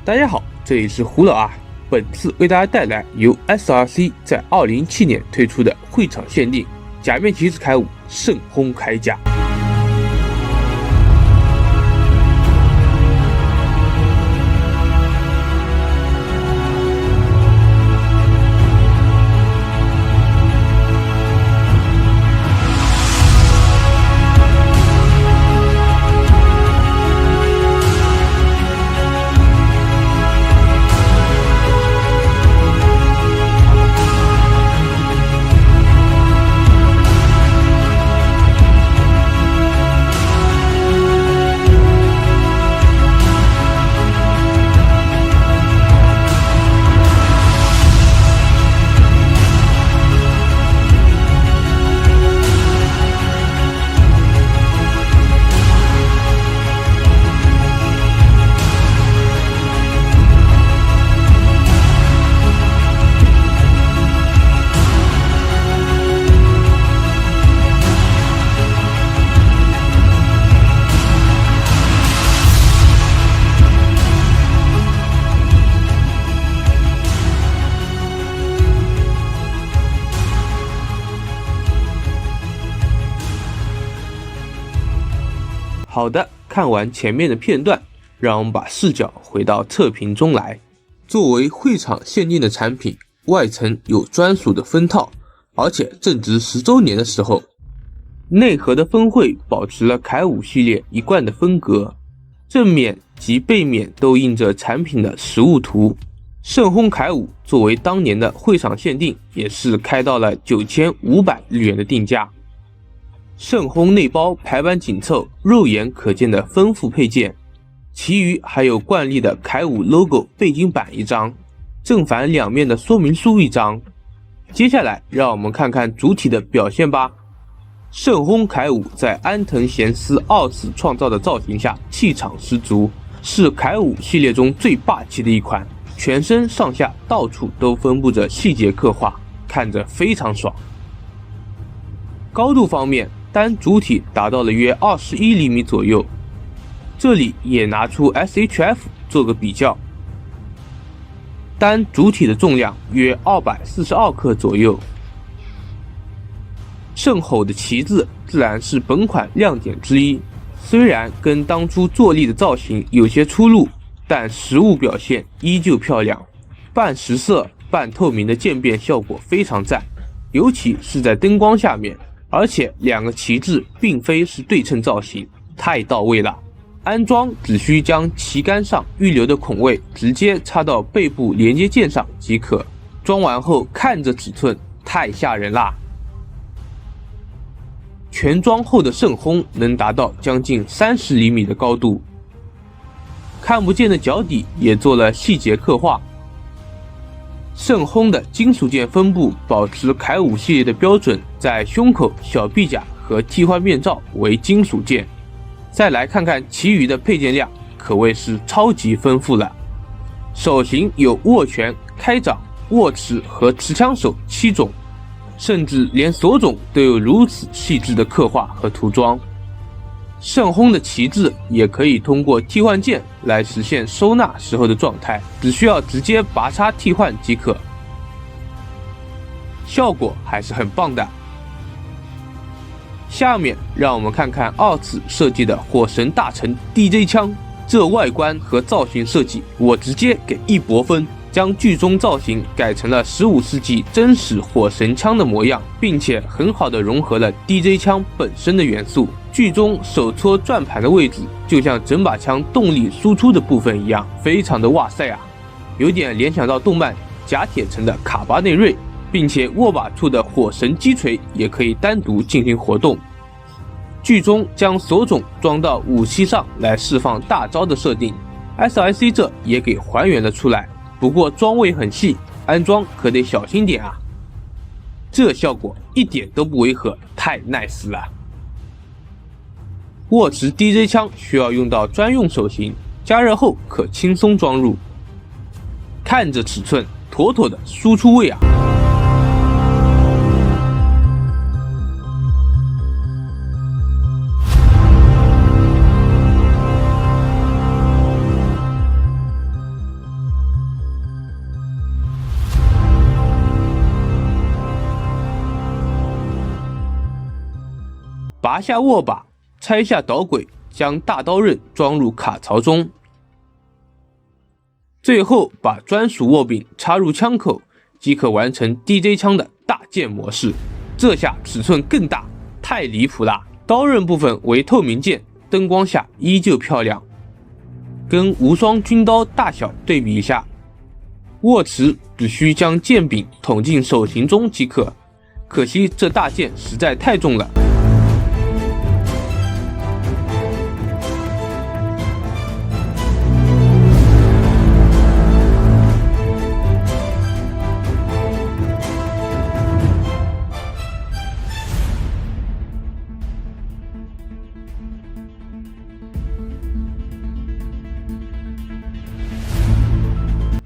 大家好，这里是胡老啊。本次为大家带来由 SRC 在2017年推出的会场限定假面骑士铠武圣轰铠甲。好的，看完前面的片段，让我们把视角回到测评中来。作为会场限定的产品，外层有专属的分套，而且正值10周年的时候，内核的分绘保持了铠武系列一贯的风格，正面及背面都印着产品的实物图。圣轰铠武作为当年的会场限定，也是开到了9500日元的定价。圣轰内包排版紧凑，肉眼可见的丰富配件，其余还有惯例的铠武 logo 背景板一张，正反两面的说明书一张。接下来让我们看看主体的表现吧。圣轰铠武在安藤贤司2次创造的造型下气场十足，是铠武系列中最霸气的一款，全身上下到处都分布着细节刻画，看着非常爽。高度方面，单主体达到了约21厘米左右，这里也拿出 SHF 做个比较，单主体的重量约242克左右。圣吼的旗帜自然是本款亮点之一，虽然跟当初坐立的造型有些出入，但实物表现依旧漂亮，半实色半透明的渐变效果非常赞，尤其是在灯光下面，而且两个旗帜并非是对称造型，太到位了。安装只需将旗杆上预留的孔位直接插到背部连接件上即可，装完后看着尺寸太吓人啦。全装后的圣轰能达到将近30厘米的高度，看不见的脚底也做了细节刻画。圣轰的金属件分布保持铠武系列的标准，在胸口、小臂甲和替换面罩为金属件。再来看看其余的配件量，可谓是超级丰富了。手型有握拳、开掌、握持和持枪手7种，甚至连锁种都有如此细致的刻画和涂装。圣轰的旗帜也可以通过替换键来实现收纳时候的状态，只需要直接拔插替换即可，效果还是很棒的。下面让我们看看2次设计的火神大臣 DJ 枪，这外观和造型设计我直接给100分，将剧中造型改成了15世纪真实火神枪的模样，并且很好的融合了 DJ 枪本身的元素。剧中手搓转盘的位置就像整把枪动力输出的部分一样，非常的哇塞啊，有点联想到动漫甲铁城的卡巴内瑞，并且握把处的火神击锤也可以单独进行活动。剧中将锁种装到武器上来释放大招的设定， SRC 这也给还原了出来，不过装位很细，安装可得小心点啊。这效果一点都不违和，太 nice 了。握持 DJ 枪需要用到专用手型，加热后可轻松装入，看着尺寸妥妥的输出位啊。拔下握把，拆下导轨，将大刀刃装入卡槽中，最后把专属握柄插入枪口，即可完成 DJ 枪的大件模式。这下尺寸更大，太离谱啦！刀刃部分为透明件，灯光下依旧漂亮。跟无双军刀大小对比一下，握持只需将剑柄捅进手型中即可，可惜这大剑实在太重了。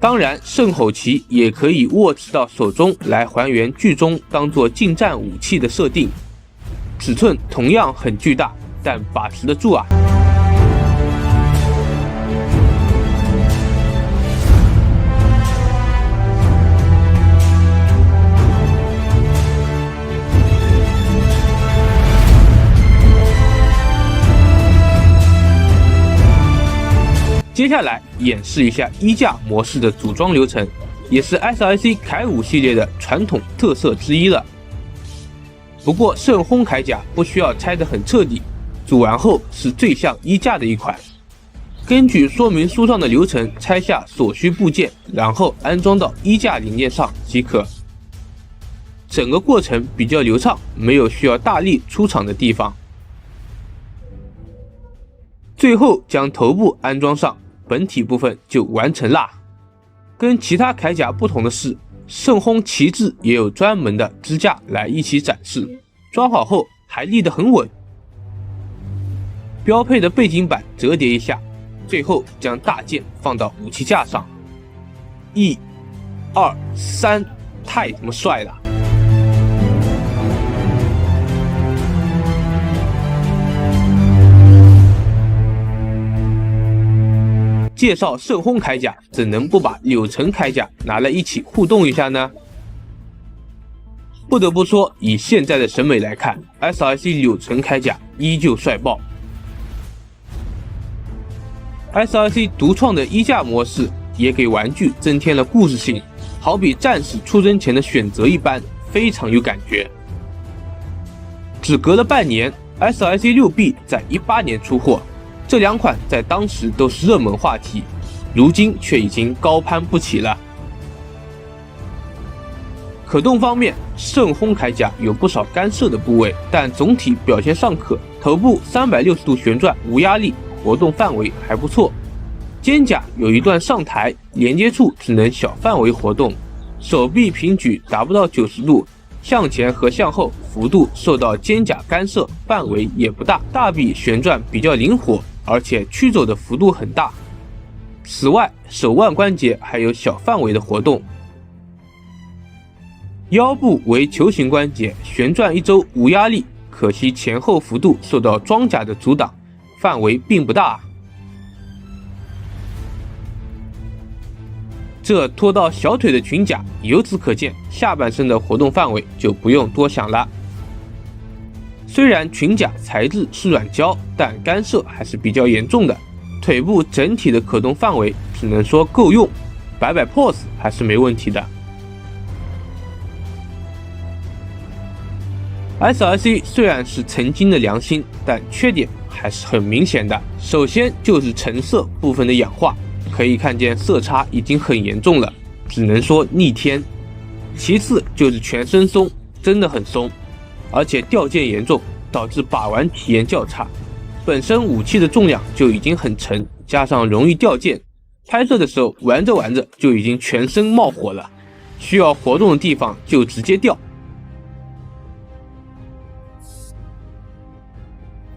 当然，圣吼旗也可以握持到手中来还原剧中当做近战武器的设定，尺寸同样很巨大，但把持得住啊。接下来演示一下衣架模式的组装流程，也是 SRC 铠武系列的传统特色之一了。不过圣轰铠甲不需要拆得很彻底，组完后是最像衣架的一款。根据说明书上的流程拆下所需部件，然后安装到衣架零件上即可。整个过程比较流畅，没有需要大力出场的地方。最后将头部安装上，本体部分就完成啦。跟其他铠甲不同的是，圣轰旗帜也有专门的支架来一起展示，装好后还立得很稳。标配的背景板折叠一下，最后将大剑放到武器架上。1、2、3，太他妈帅了！介绍圣轰铠甲，怎能不把柳橙铠甲拿来一起互动一下呢？不得不说，以现在的审美来看 ，SRC 柳橙铠甲依旧帅爆。SRC 独创的衣架模式也给玩具增添了故事性，好比战士出征前的选择一般，非常有感觉。只隔了半年 ，SRC 6B 在18年出货。这两款在当时都是热门话题，如今却已经高攀不起了。可动方面，圣轰铠甲有不少干涉的部位，但总体表现尚可。头部360度旋转无压力，活动范围还不错。肩胛有一段上抬，连接处只能小范围活动。手臂平举达不到90度，向前和向后幅度受到肩胛干涉，范围也不大。大臂旋转比较灵活，而且驱走的幅度很大。此外，手腕关节还有小范围的活动。腰部为球形关节，旋转一周无压力，可惜前后幅度受到装甲的阻挡，范围并不大。这拖到小腿的裙甲，由此可见下半身的活动范围就不用多想了。虽然裙甲材质是软胶，但干涉还是比较严重的。腿部整体的可动范围只能说够用，摆 pose 还是没问题的。SRC 虽然是曾经的良心，但缺点还是很明显的。首先就是成色部分的氧化，可以看见色差已经很严重了，只能说逆天。其次就是全身松，真的很松，而且掉件严重，导致把玩体验较差。本身武器的重量就已经很沉，加上容易掉件，拍摄的时候玩着玩着就已经全身冒火了，需要活动的地方就直接掉。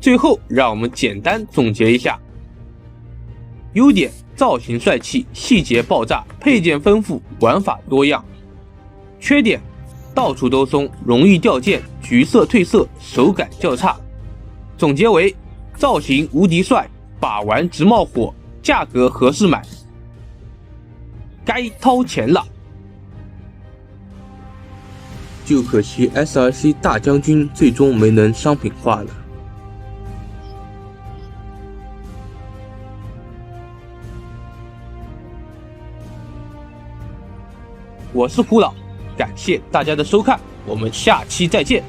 最后让我们简单总结一下：优点，造型帅气，细节爆炸，配件丰富，玩法多样。缺点，到处都松，容易掉件，橘色褪色，手感较差。总结为：造型无敌帅，把玩直冒火，价格合适买，该掏钱了。就可惜 SRC 大将军最终没能商品化了。我是胡老，感谢大家的收看，我们下期再见。